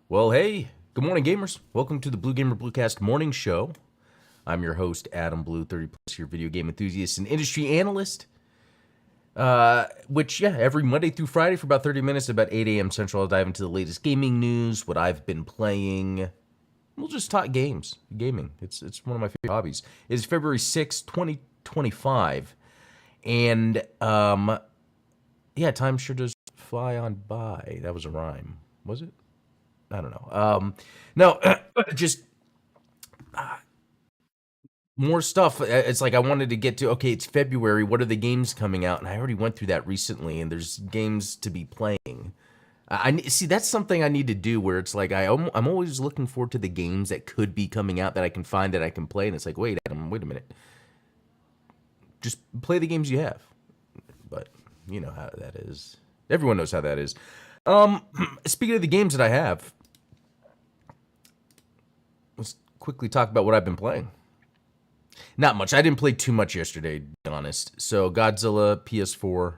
Well, hey, good morning, gamers. Welcome to the Blue Gamer Bluecast morning show. I'm your host, Adam Blue, 30 plus year video game enthusiast and industry analyst. Every Monday through Friday for about 30 minutes, about 8 a.m. Central, I'll dive into the latest gaming news, what I've been playing. We'll just talk gaming. It's one of my favorite hobbies. It's February 6th, 2025. And, time sure does fly on by. That was a rhyme, was it? I don't know. No, just more stuff. It's like I wanted to get to, okay, it's February. What are the games coming out? And I already went through that recently, and there's games to be playing. I see that's something I need to do where it's like I'm always looking forward to the games that could be coming out that I can find that I can play. And it's like, wait, Adam, wait a minute. Just play the games you have. But you know how that is. Everyone knows how that is. Speaking of the games that I have, let's quickly talk about what I've been playing. Not much. I didn't play too much yesterday, to be honest. So Godzilla PS4.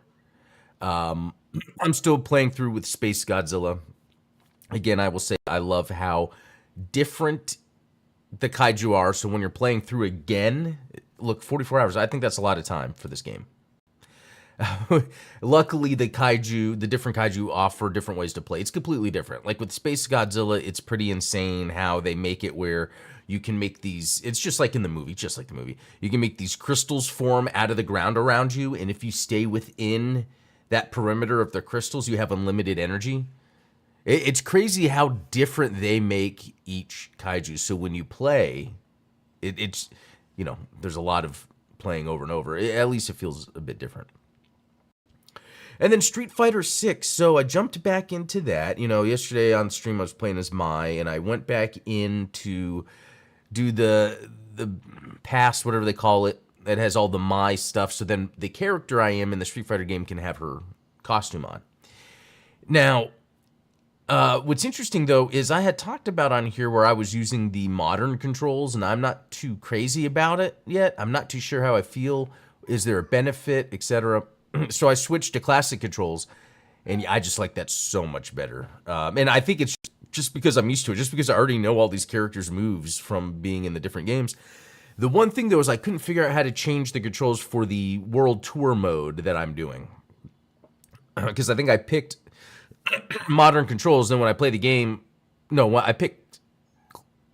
I'm still playing through with Space Godzilla. Again, I will say I love how different the kaiju are. So when you're playing through again, look, 44 hours. I think that's a lot of time for this game. Luckily, the different kaiju offer different ways to play. It's completely different. Like with Space Godzilla, it's pretty insane how they make it where you can make these, it's just like in the movie, just like the movie. You can make these crystals form out of the ground around you, and if you stay within that perimeter of the crystals, you have unlimited energy. It's crazy how different they make each kaiju. So when you play, it's, there's a lot of playing over and over. At least it feels a bit different. And then Street Fighter 6. So I jumped back into that. Yesterday on stream I was playing as Mai, and I went back in to do the pass, whatever they call it, that has all the Mai stuff. So then the character I am in the Street Fighter game can have her costume on. Now, what's interesting though is I had talked about on here where I was using the modern controls, and I'm not too crazy about it yet. I'm not too sure how I feel. Is there a benefit, etc.? So I switched to classic controls, and I just like that so much better. And I think it's just because I'm used to it, just because I already know all these characters' moves from being in the different games. The one thing, though, is I couldn't figure out how to change the controls for the World Tour mode that I'm doing. Because I think I picked modern controls, then when I play the game, I picked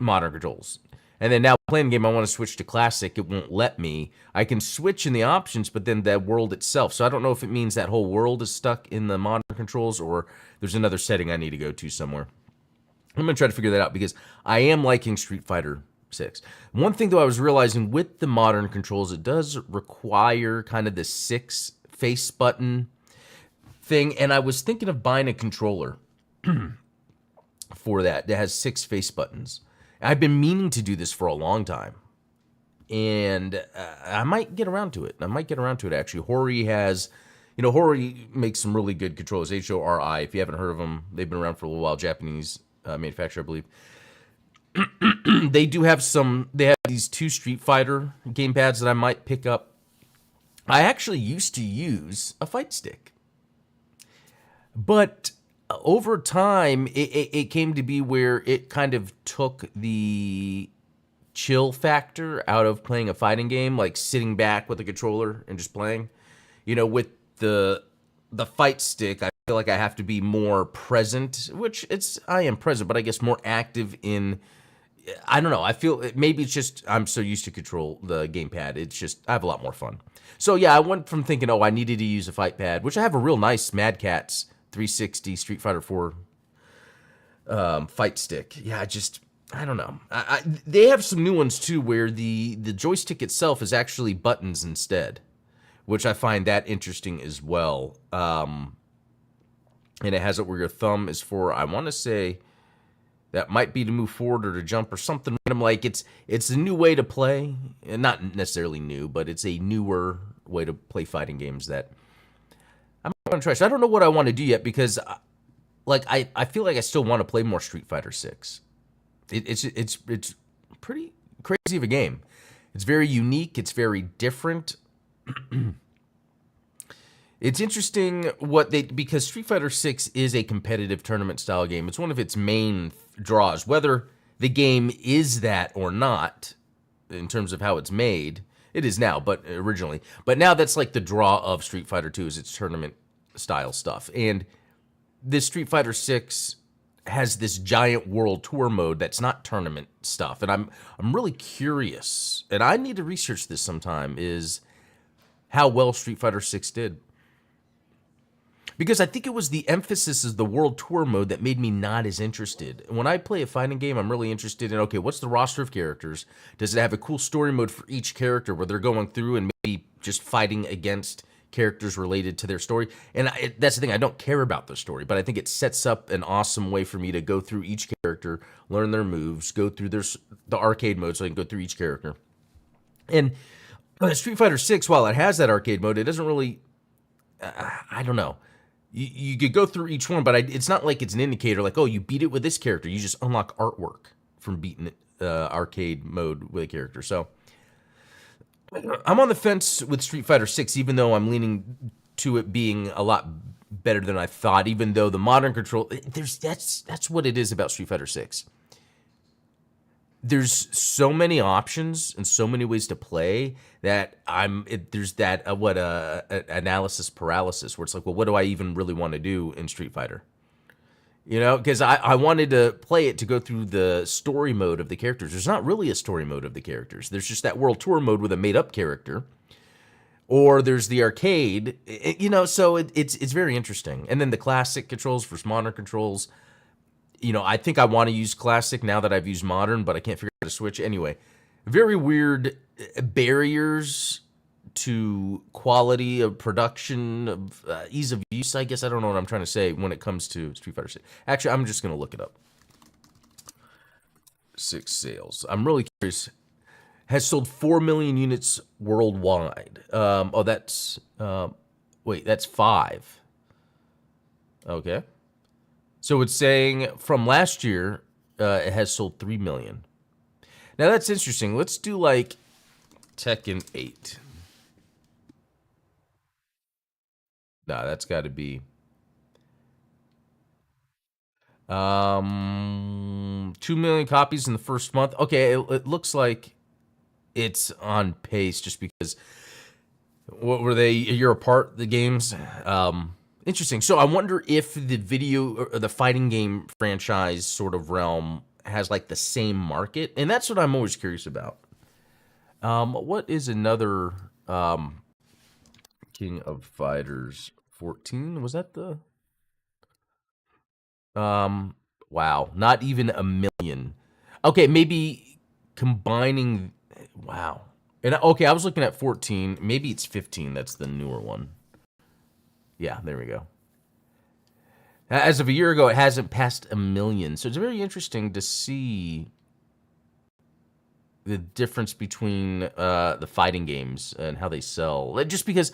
modern controls. And then now playing the game, I want to switch to classic. It won't let me. I can switch in the options, but then that world itself. So I don't know if it means that whole world is stuck in the modern controls or there's another setting I need to go to somewhere. I'm going to try to figure that out because I am liking Street Fighter 6. One thing, though, I was realizing with the modern controls, it does require kind of the 6 face button thing. And I was thinking of buying a controller for that has 6 face buttons. I've been meaning to do this for a long time, and I might get around to it. Actually. Hori has, Hori makes some really good controllers. HORI, if you haven't heard of them, they've been around for a little while. Japanese manufacturer, I believe. They have these 2 Street Fighter gamepads that I might pick up. I actually used to use a fight stick, but over time, it came to be where it kind of took the chill factor out of playing a fighting game, like sitting back with a controller and just playing. With the fight stick, I feel like I have to be more present, which I am present, but I guess more active in, I don't know. I feel maybe it's just I'm so used to control the gamepad. It's just I have a lot more fun. So yeah, I went from thinking, I needed to use a fight pad, which I have a real nice Mad Catz 360 Street Fighter 4 fight stick. Yeah, I don't know. They have some new ones too where the joystick itself is actually buttons instead, which I find that interesting as well. And it has it where your thumb is for, I want to say, that might be to move forward or to jump or something random. Like it's a new way to play, and not necessarily new, but it's a newer way to play fighting games that I'm going to try. So I don't know what I want to do yet because, I feel like I still want to play more Street Fighter 6. It's pretty crazy of a game. It's very unique. It's very different. It's interesting what they, because Street Fighter 6 is a competitive tournament style game. It's one of its main draws. Whether the game is that or not, in terms of how it's made, it is now, but originally. But now that's like the draw of Street Fighter 2 is its tournament style stuff. And this Street Fighter 6 has this giant world tour mode that's not tournament stuff. And I'm really curious, and I need to research this sometime, is how well Street Fighter 6 did. Because I think it was the emphasis of the world tour mode that made me not as interested. When I play a fighting game, I'm really interested in, okay, what's the roster of characters? Does it have a cool story mode for each character where they're going through and maybe just fighting against characters related to their story? And that's the thing, I don't care about the story, but I think it sets up an awesome way for me to go through each character, learn their moves, go through the arcade mode so I can go through each character. And Street Fighter 6, while it has that arcade mode, it doesn't really, I don't know. You could go through each one, but it's not like it's an indicator like, oh, you beat it with this character. You just unlock artwork from beating it, arcade mode with a character. So I'm on the fence with Street Fighter 6, even though I'm leaning to it being a lot better than I thought, even though the modern control, that's what it is about Street Fighter 6. There's so many options and so many ways to play that there's that analysis paralysis where it's like, well, what do I even really want to do in Street Fighter? You know, because I wanted to play it to go through the story mode of the characters. There's not really a story mode of the characters. There's just that world tour mode with a made up character, or there's the arcade. You know, so it's very interesting. And then the classic controls versus modern controls. You know, I think I want to use classic now that I've used modern, but I can't figure out how to switch. Anyway, very weird barriers to quality of production, of ease of use, I guess. I don't know what I'm trying to say when it comes to Street Fighter 6. Actually, I'm just going to look it up. 6 sales. I'm really curious. Has sold 4 million units worldwide. That's... wait, that's 5. Okay. So it's saying from last year, it has sold 3 million. Now that's interesting. Let's do like Tekken 8. Nah, that's got to be 2 million copies in the first month. Okay, it looks like it's on pace just because what were they a year apart, the games? Interesting. So I wonder if the video or the fighting game franchise sort of realm has like the same market, and that's what I'm always curious about. What is another King of Fighters 14? Was that the wow, not even a million. Okay, maybe combining, wow. And okay, I was looking at 14. Maybe it's 15. That's the newer one. Yeah, there we go. As of a year ago, it hasn't passed a million. So it's very interesting to see the difference between the fighting games and how they sell. Just because,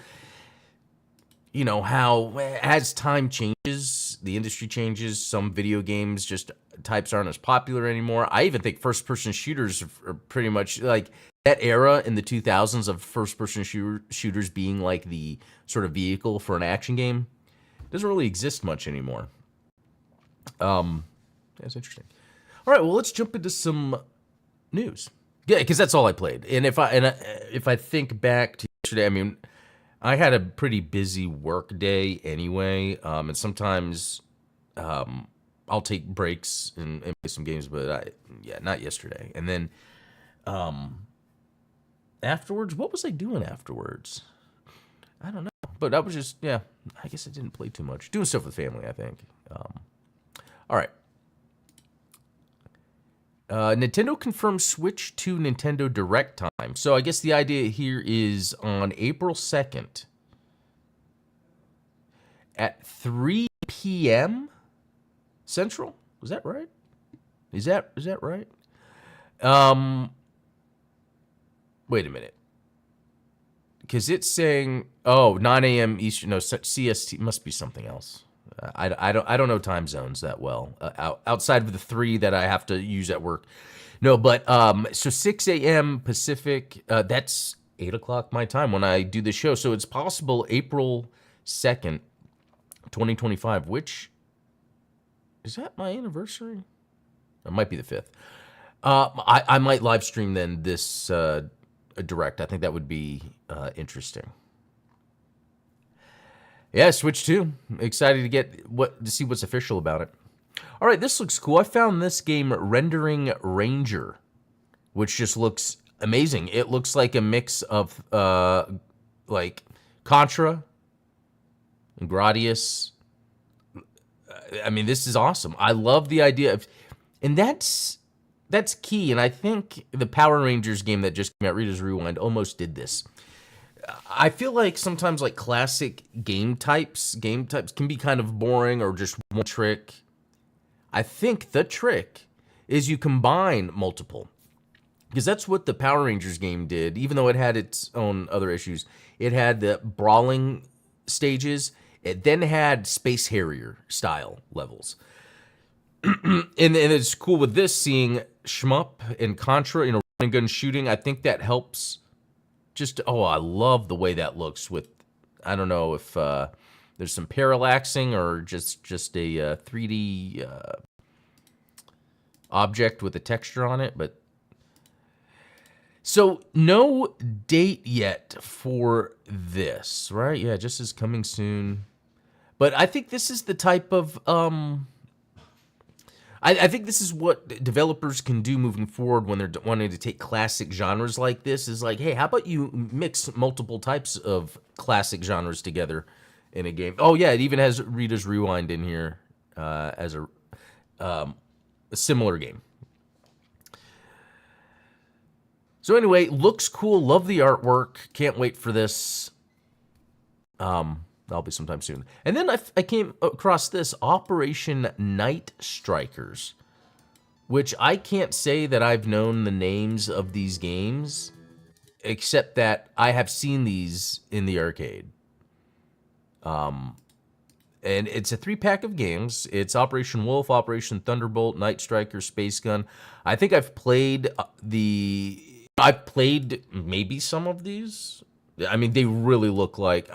you know, how as time changes, the industry changes, some video games just types aren't as popular anymore. I even think first-person shooters are pretty much like that era in the 2000s of first-person shooters being like the sort of vehicle for an action game doesn't really exist much anymore. That's interesting. All right, well, let's jump into some news. Yeah, because that's all I played. And if I think back to yesterday, I mean, I had a pretty busy work day anyway, and sometimes I'll take breaks and play some games, but not yesterday. And then afterwards, what was I doing afterwards? I don't know. But I was just, I guess I didn't play too much. Doing stuff with family, I think. All right. Nintendo confirms Switch to Nintendo Direct time. So I guess the idea here is on April 2nd at 3 p.m. Central. Was that right? Is that right? Wait a minute. Because it's saying, 9 a.m. Eastern. No, CST must be something else. I don't know time zones that well outside of the 3 that I have to use at work. No, but so 6 a.m. Pacific. That's 8 o'clock my time when I do the show. So it's possible April 2nd, 2025, which is that my anniversary? It might be the 5th. I might live stream then this direct. I think that would be interesting. Yeah, Switch 2. Excited to see what's official about it. All right, this looks cool. I found this game, Rendering Ranger, which just looks amazing. It looks like a mix of like Contra and Gradius. I mean, this is awesome. I love the idea of, and that's key. And I think the Power Rangers game that just came out, Reader's Rewind, almost did this. I feel like sometimes like classic game types can be kind of boring or just one trick. I think the trick is you combine multiple, because that's what the Power Rangers game did. Even though it had its own other issues, it had the brawling stages. It then had Space Harrier style levels. and it's cool with this, seeing shmup and Contra, run and gun shooting. I think that helps. I love the way that looks with, I don't know if there's some parallaxing or just a 3D object with a texture on it. But so no date yet for this, right? Yeah, just is coming soon. But I think this is the type of I think this is what developers can do moving forward when they're wanting to take classic genres like this. Is like, hey, how about you mix multiple types of classic genres together in a game? Oh yeah, it even has Reader's Rewind in here as a similar game. So anyway, looks cool. Love the artwork. Can't wait for this. That'll be sometime soon. And then I came across this, Operation Night Strikers, which I can't say that I've known the names of these games, except that I have seen these in the arcade. And it's a 3-pack of games. It's Operation Wolf, Operation Thunderbolt, Night Striker, Space Gun. I think I've played maybe some of these. I mean, they really look like...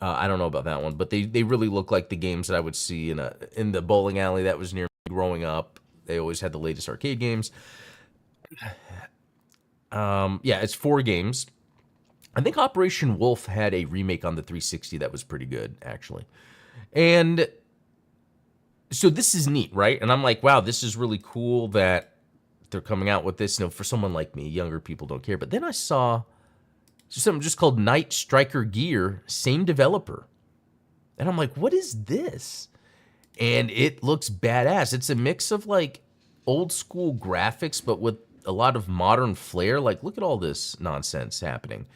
I don't know about that one, but they really look like the games that I would see in the bowling alley that was near me growing up. They always had the latest arcade games. Yeah, it's 4 games. I think Operation Wolf had a remake on the 360 that was pretty good, actually. And so this is neat, right? And I'm like, wow, this is really cool that they're coming out with this. For someone like me, younger people don't care. But then I saw something just called Night Striker Gear, same developer. And I'm like, what is this? And it looks badass. It's a mix of like old school graphics, but with a lot of modern flair. Like, look at all this nonsense happening.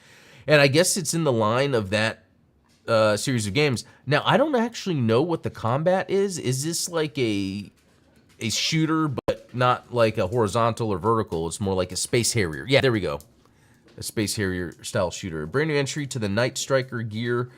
And I guess it's in the line of that series of games. Now, I don't actually know what the combat is. Is this like a shooter, but not like a horizontal or vertical? It's more like a Space Harrier. Yeah, there we go. A Space Harrier style shooter. Brand new entry to the Night Striker Gear.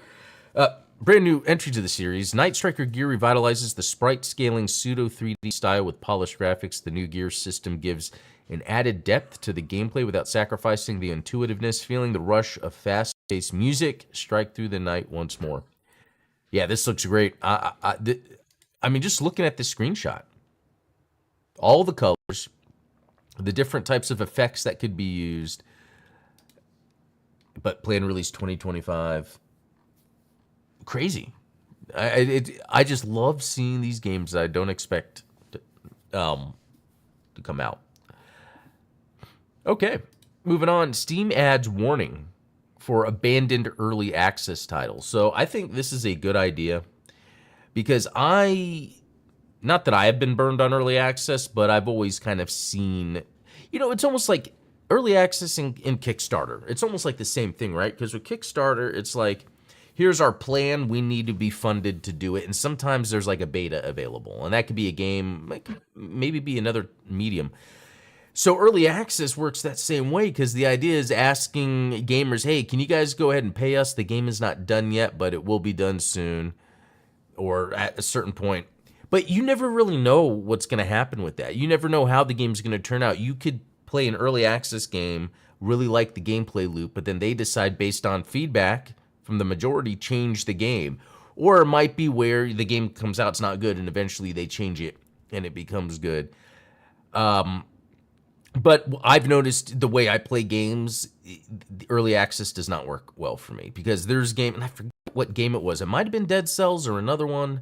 Brand new entry to the series. Night Striker Gear revitalizes the sprite scaling pseudo 3D style with polished graphics. The new gear system gives an added depth to the gameplay without sacrificing the intuitiveness. Feeling the rush of fast-paced music. Strike through the night once more. Yeah, this looks great. I mean, just looking at this screenshot, all the colors, the different types of effects that could be used. But planned release 2025. Crazy. I just love seeing these games that I don't expect to come out. Okay, moving on. Steam adds warning for abandoned early access titles. So I think this is a good idea because not that I have been burned on early access, but I've always kind of seen, it's almost like early access in Kickstarter. It's almost like the same thing, right? Because with Kickstarter, it's like, here's our plan. We need to be funded to do it. And sometimes there's like a beta available. And that could be a game, maybe be another medium. So early access works that same way because the idea is asking gamers, hey, can you guys go ahead and pay us? The game is not done yet, but it will be done soon or at a certain point. But you never really know what's going to happen with that. You never know how the game's going to turn out. You could play an early access game, really like the gameplay loop, but then they decide based on feedback from the majority change the game. Or it might be where the game comes out, it's not good, and eventually they change it and it becomes good. But I've noticed the way I play games, the early access does not work well for me, because there's game, and I forget what game it was. It might have been Dead Cells or another one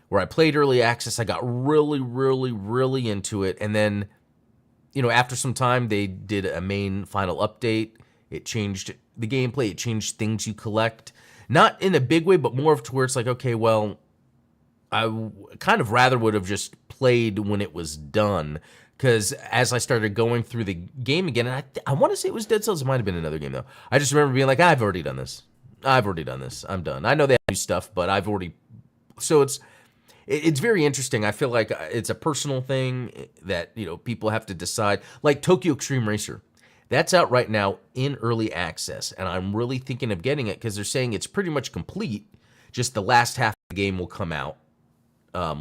where I played early access. I got really, really, really into it. And then, after some time, they did a main final update. It changed the gameplay. It changed things you collect. Not in a big way, but more of to where it's like, okay, well, kind of rather would have just played when it was done. Because as I started going through the game again, and I want to say it was Dead Cells. It might have been another game, though. I just remember being like, I've already done this. I'm done. I know they have new stuff, but I've already... So it's very interesting. I feel like it's a personal thing that, people have to decide. Like Tokyo Extreme Racer. That's out right now in early access, and I'm really thinking of getting it because they're saying it's pretty much complete. Just the last half of the game will come out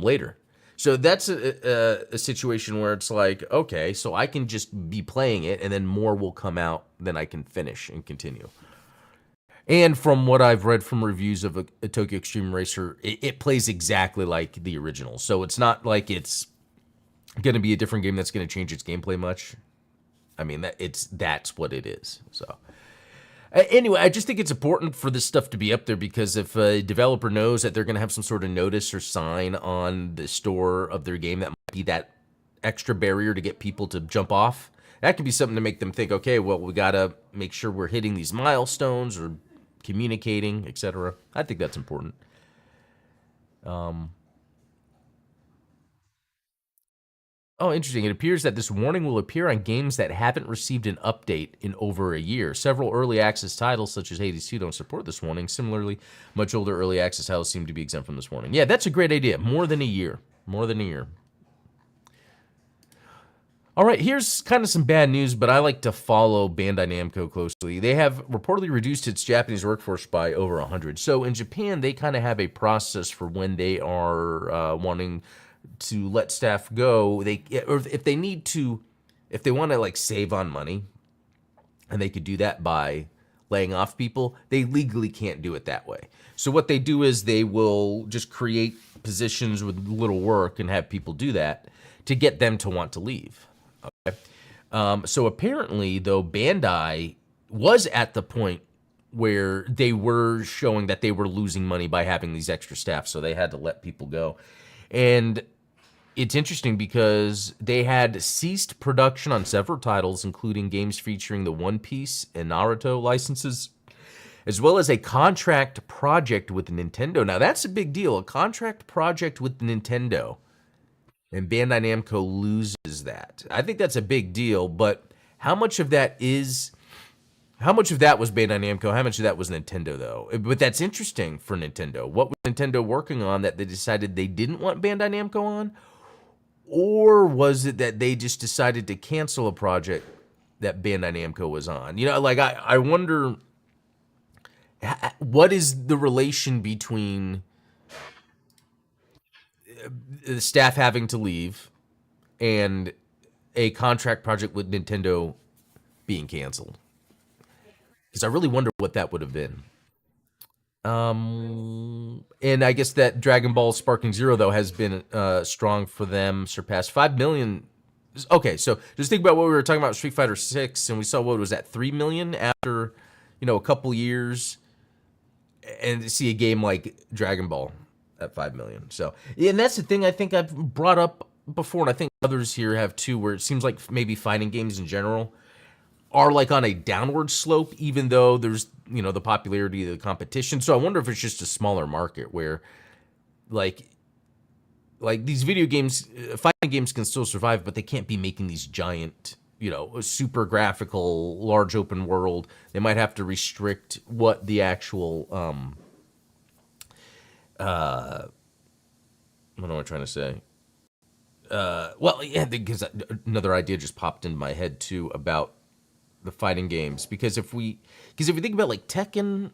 later. So that's a situation where it's like, okay, so I can just be playing it, and then more will come out, then I can finish and continue. And from what I've read from reviews of a Tokyo Extreme Racer, it plays exactly like the original. So it's not like it's going to be a different game that's going to change its gameplay much. I mean, that's what it is. So anyway, I just think it's important for this stuff to be up there, because if a developer knows that they're going to have some sort of notice or sign on the store of their game that might be that extra barrier to get people to jump off, that could be something to make them think, okay, well, we got to make sure we're hitting these milestones or communicating, etc. I think that's important. Oh, interesting. It appears that this warning will appear on games that haven't received an update in over a year. Several early access titles, such as Hades 2, don't support this warning. Similarly, much older early access titles seem to be exempt from this warning. Yeah, that's a great idea. More than a year. More than a year. All right, here's kind of some bad news, but I like to follow Bandai Namco closely. They have reportedly reduced its Japanese workforce by over 100. So in Japan, they kind of have a process for when they are wanting to let staff go. Or if they need to, if they want to like save on money, and they could do that by laying off people, they legally can't do it that way. So what they do is they will just create positions with little work and have people do that to get them to want to leave. Okay. So apparently, though, Bandai was at the point where they were showing that they were losing money by having these extra staff, so they had to let people go. And it's interesting because they had ceased production on several titles, including games featuring the One Piece and Naruto licenses, as well as a contract project with Nintendo. Now, that's a big deal, a contract project with Nintendo. And Bandai Namco loses that. I think that's a big deal, but how much of that was Bandai Namco? How much of that was Nintendo, though? But that's interesting for Nintendo. What was Nintendo working on that they decided they didn't want Bandai Namco on? Or was it that they just decided to cancel a project that Bandai Namco was on? I wonder, what is the relation between the staff having to leave and a contract project with Nintendo being canceled? Because I really wonder what that would have been. And I guess that Dragon Ball Sparking Zero, though, has been strong for them, surpassed 5 million. Okay, so just think about what we were talking about, Street Fighter 6, and we saw, what was that, 3 million after, a couple years, and see a game like Dragon Ball at 5 million. So, and that's the thing I think I've brought up before, and I think others here have too, where it seems like maybe fighting games in general are like on a downward slope, even though there's, the popularity of the competition. So I wonder if it's just a smaller market where like these video games, fighting games can still survive, but they can't be making these giant, super graphical, large open world. They might have to restrict what the actual, what am I trying to say? Well, yeah, because another idea just popped into my head too about the fighting games. Because if we think about like Tekken,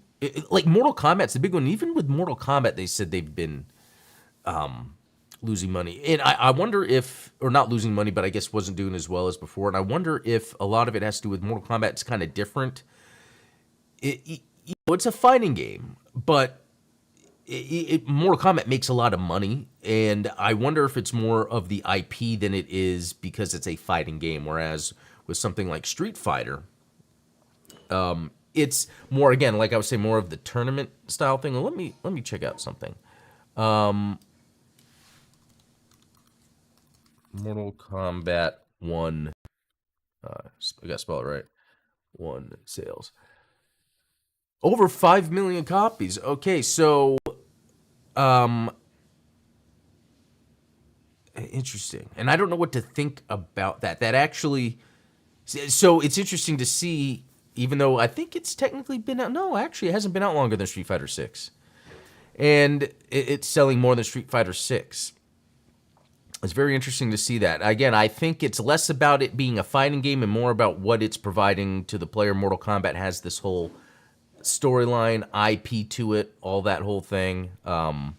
like Mortal Kombat's the big one. Even with Mortal Kombat, they said they've been losing money, and I wonder if, or not losing money, but I guess wasn't doing as well as before. And I wonder if a lot of it has to do with Mortal Kombat. It's kind of different. it's a fighting game, but Mortal Kombat makes a lot of money, and I wonder if it's more of the IP than it is because it's a fighting game. Whereas with something like Street Fighter, it's more, again, like I was saying, more of the tournament style thing. Well, let me check out something. Mortal Kombat 1. I gotta spell it right. 1 sales. Over 5 million copies. Okay, so interesting. And I don't know what to think about that. That actually, so it's interesting to see, even though I think it's technically been out. No, actually, it hasn't been out longer than Street Fighter 6. And it's selling more than Street Fighter 6. It's very interesting to see that. Again, I think it's less about it being a fighting game and more about what it's providing to the player. Mortal Kombat has this whole storyline, IP to it, all that whole thing. MK1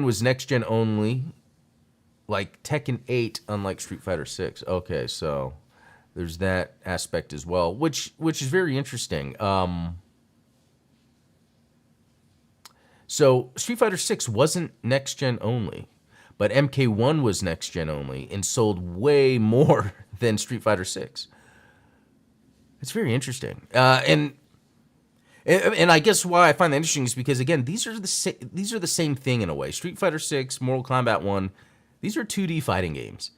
was next gen only, like Tekken 8, unlike Street Fighter 6. Okay, so there's that aspect as well, which is very interesting. So Street Fighter 6 wasn't next gen only, but MK1 was next gen only and sold way more than Street Fighter 6. It's very interesting, and I guess why I find that interesting is because, again, these are the same thing in a way. Street Fighter 6, Mortal Kombat 1, these are 2D fighting games.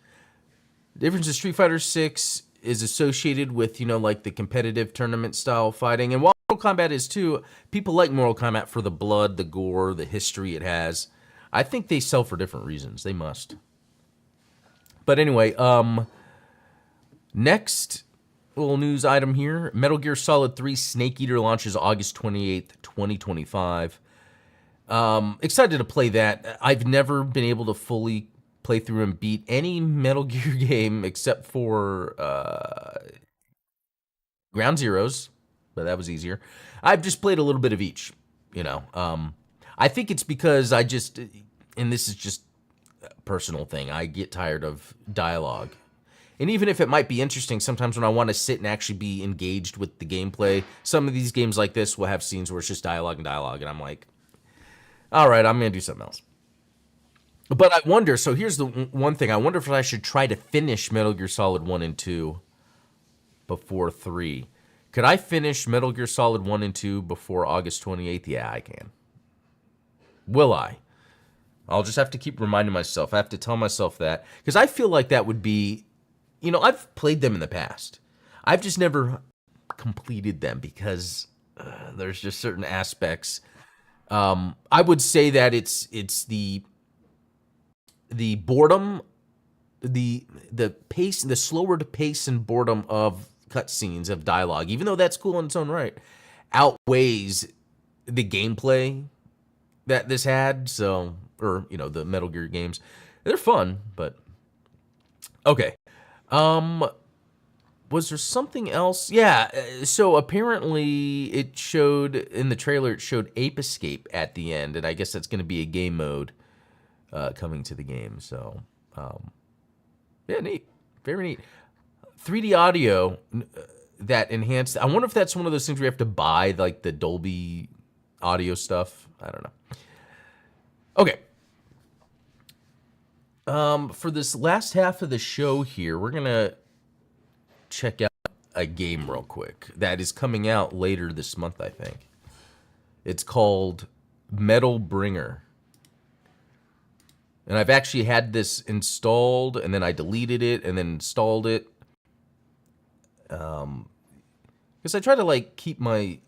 The difference is Street Fighter 6 is associated with, like the competitive tournament style fighting, and while Mortal Kombat is too, people like Mortal Kombat for the blood, the gore, the history it has. I think they sell for different reasons. They must. But anyway, next little news item here. Metal Gear Solid 3 Snake Eater launches August 28th, 2025. Excited to play that. I've never been able to fully play through and beat any Metal Gear game except for Ground Zeroes, but that was easier. I've just played a little bit of each, I think it's because and this is just a personal thing, I get tired of dialogue. And even if it might be interesting, sometimes when I want to sit and actually be engaged with the gameplay, some of these games like this will have scenes where it's just dialogue, and I'm like, all right, I'm going to do something else. But I wonder, so here's the one thing, I wonder if I should try to finish Metal Gear Solid 1 and 2 before 3. Could I finish Metal Gear Solid 1 and 2 before August 28th? Yeah, I can. Will I? I'll just have to keep reminding myself. I have to tell myself that. Because I feel like that would be, I've played them in the past. I've just never completed them because there's just certain aspects. I would say that it's the boredom, the pace, the slower pace and boredom of cutscenes of dialogue, even though that's cool in its own right, outweighs the gameplay that this had. So, or the Metal Gear games, they're fun, but okay. Was there something else? Yeah. So apparently, it showed in the trailer. It showed Ape Escape at the end, and I guess that's going to be a game mode coming to the game. So, yeah, neat, very neat. 3D audio that enhanced. I wonder if that's one of those things where you have to buy like the Dolby audio stuff. I don't know. Okay. For this last half of the show here, we're gonna check out a game real quick that is coming out later this month, I think. It's called Metal Bringer. And I've actually had this installed, and then I deleted it, and then installed it. Because I try to keep my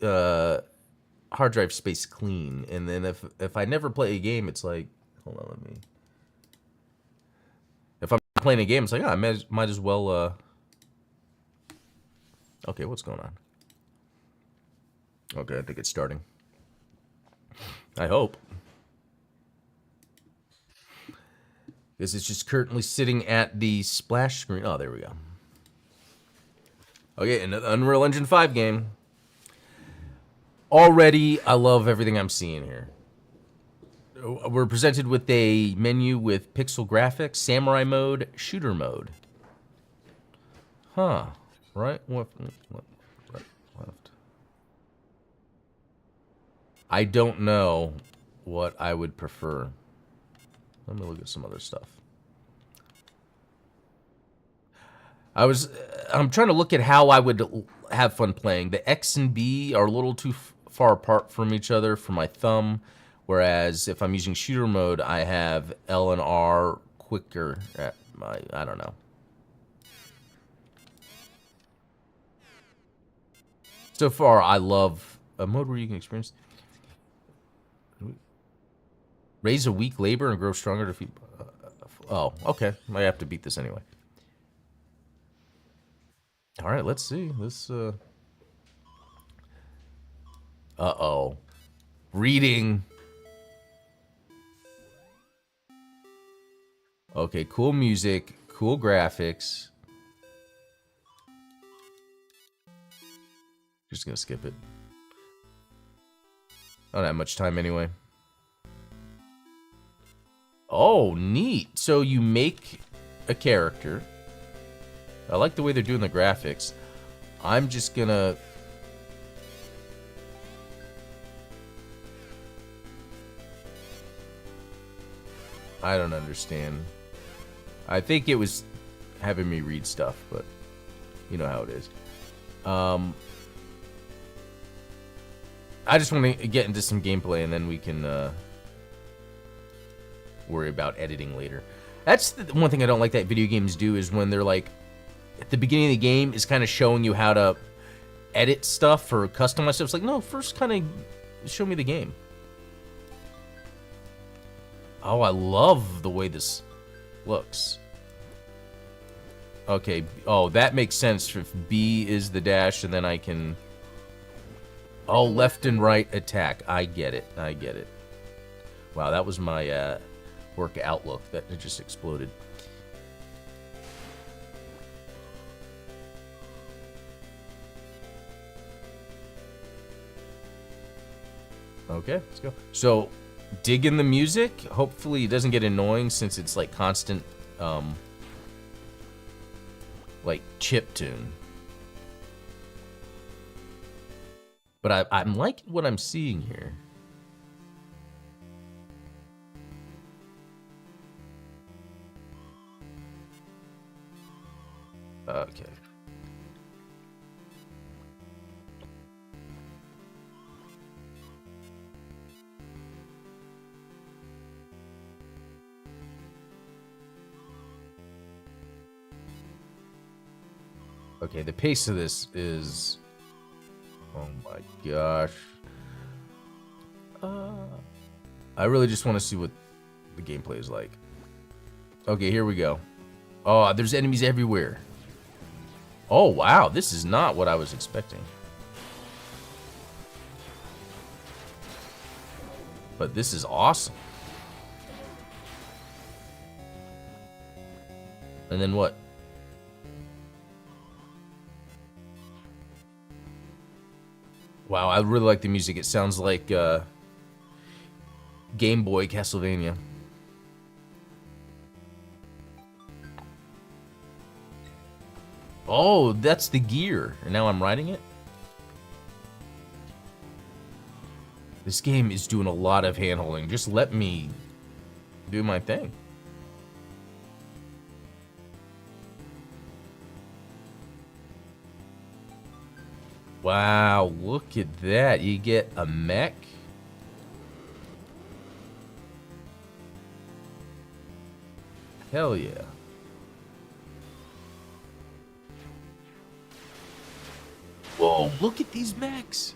hard drive space clean, and then if I never play a game, it's like, hold on, let me. If I'm playing a game, it's like, I might as well. Okay, what's going on? Okay, I think it's starting. I hope. Because it's just currently sitting at the splash screen. Oh, there we go. Okay, another Unreal Engine 5 game. Already, I love everything I'm seeing here. We're presented with a menu with pixel graphics, samurai mode, shooter mode. Huh. Right? Right, left. I don't know what I would prefer. Let me look at some other stuff. I'm trying to look at how I would have fun playing. The X and B are a little too far apart from each other for my thumb, whereas if I'm using shooter mode, I have L and R quicker at my, I don't know. So far, I love a mode where you can experience... Raise a weak labor and grow stronger to feed... oh, okay. I have to beat this anyway. All right, let's see. This, uh-oh. Reading. Okay, cool music, cool graphics. Just gonna skip it. I don't have much time anyway. Oh, neat. So you make a character. I like the way they're doing the graphics. I'm just gonna... I don't understand. I think it was having me read stuff, but you know how it is. I just want to get into some gameplay, and then we can worry about editing later. That's the one thing I don't like that video games do, is when they're like, at the beginning of the game is kind of showing you how to edit stuff or customize stuff. It's like, no, first kind of show me the game. Oh, I love the way this looks. Okay, oh, that makes sense. If B is the dash, and then I can... Oh, left and right attack. I get it. I get it. Wow, that was my work outlook. That it just exploded. Okay, let's go. So, dig in the music. Hopefully it doesn't get annoying since it's like constant, like chip tune. But I'm liking what I'm seeing here. Okay. Okay, the pace of this is... Oh my gosh. I really just want to see what the gameplay is like. Okay, here we go. Oh, there's enemies everywhere. Oh, wow. This is not what I was expecting. But this is awesome. And then what? Wow, I really like the music. It sounds like Game Boy Castlevania. Oh, that's the gear. And now I'm riding it? This game is doing a lot of hand-holding. Just let me do my thing. Wow, look at that. You get a mech. Hell yeah. Whoa, look at these mechs.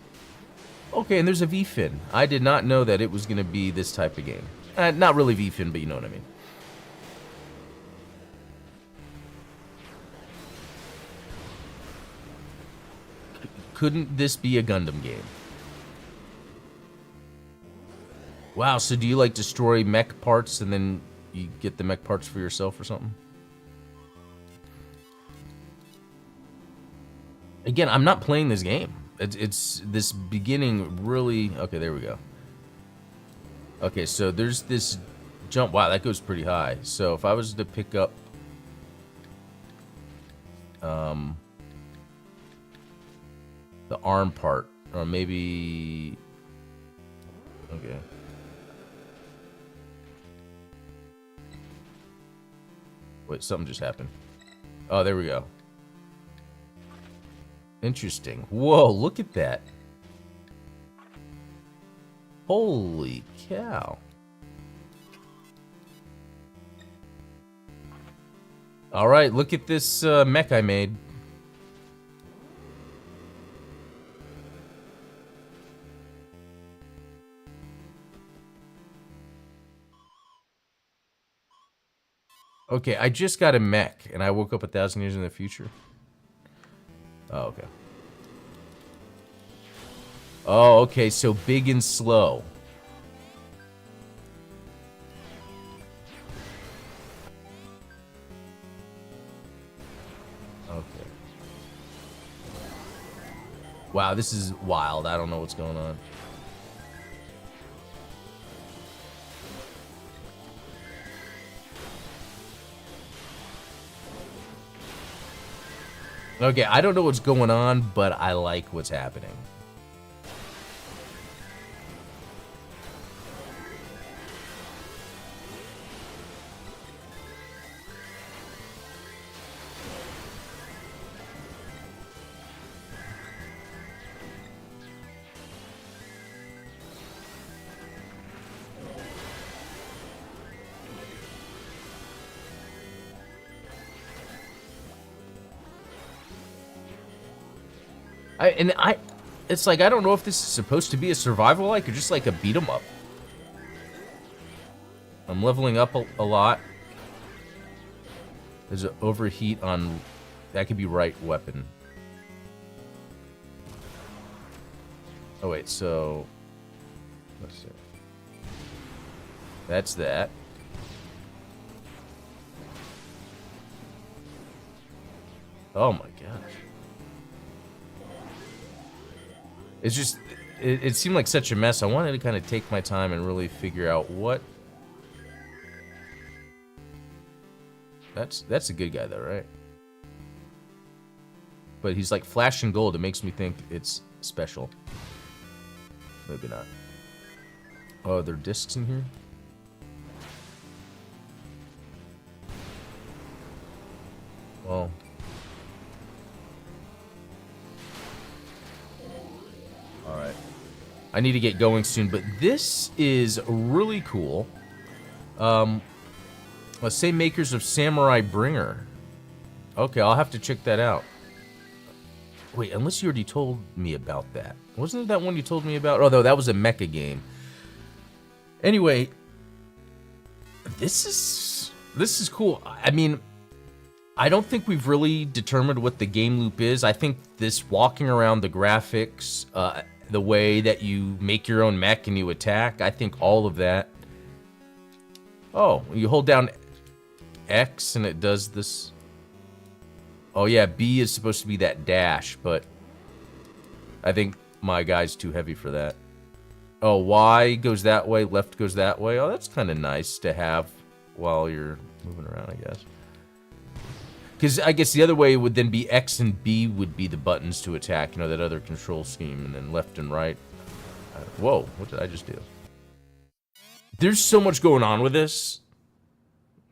Okay, and there's a V-fin. I did not know that it was going to be this type of game. Not really V-fin, but you know what I mean. Couldn't this be a Gundam game? Wow, so do you like destroy mech parts and then you get the mech parts for yourself or something? Again, I'm not playing this game. It's this beginning really... Okay, there we go. Okay, so there's this jump. Wow, that goes pretty high. So if I was to pick up... the arm part, or maybe Okay. Wait, something just happened. Oh, there we go. Interesting. Whoa, look at that. Holy cow. Alright, look at this mech I made. Okay, I just got a mech, and I woke up 1,000 years in the future. Oh, okay. Oh, okay, so big and slow. Okay. Wow, this is wild. I don't know what's going on. Okay, I don't know what's going on, but I like what's happening. It's like, I don't know if this is supposed to be a survival-like or just like a beat-em-up. I'm leveling up a lot. There's an overheat on... That could be right weapon. Oh, wait, so... Let's see. That's that. Oh my gosh. It's just... It seemed like such a mess. I wanted to kind of take my time and really figure out what... That's a good guy though, right? But he's like flashing gold. It makes me think it's special. Maybe not. Oh, are there discs in here? Well... Alright. I need to get going soon, but this is really cool. Let's say makers of Samurai Bringer. Okay, I'll have to check that out. Wait, unless you already told me about that. Wasn't it that one you told me about? Oh, no, that was a mecha game. Anyway, this is cool. I mean, I don't think we've really determined what the game loop is. I think this walking around, the graphics, the way that you make your own mech and you attack, I think all of that. Oh, you hold down X and it does this. Oh yeah, B is supposed to be that dash, but I think my guy's too heavy for that. Oh, Y goes that way, left goes that way. Oh, that's kind of nice to have while you're moving around, I guess. Because I guess the other way would then be X and B would be the buttons to attack, you know, that other control scheme, and then left and right. Whoa, what did I just do? There's so much going on with this.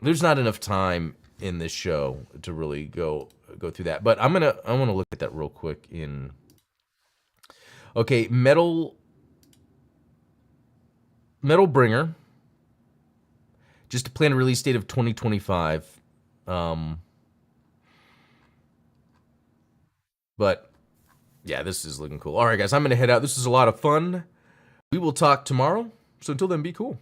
There's not enough time in this show to really go through that. But I want to look at that real quick in... Okay, Metal Bringer. Just a planned release date of 2025. But, yeah, this is looking cool. All right, guys, I'm going to head out. This is a lot of fun. We will talk tomorrow. So until then, be cool.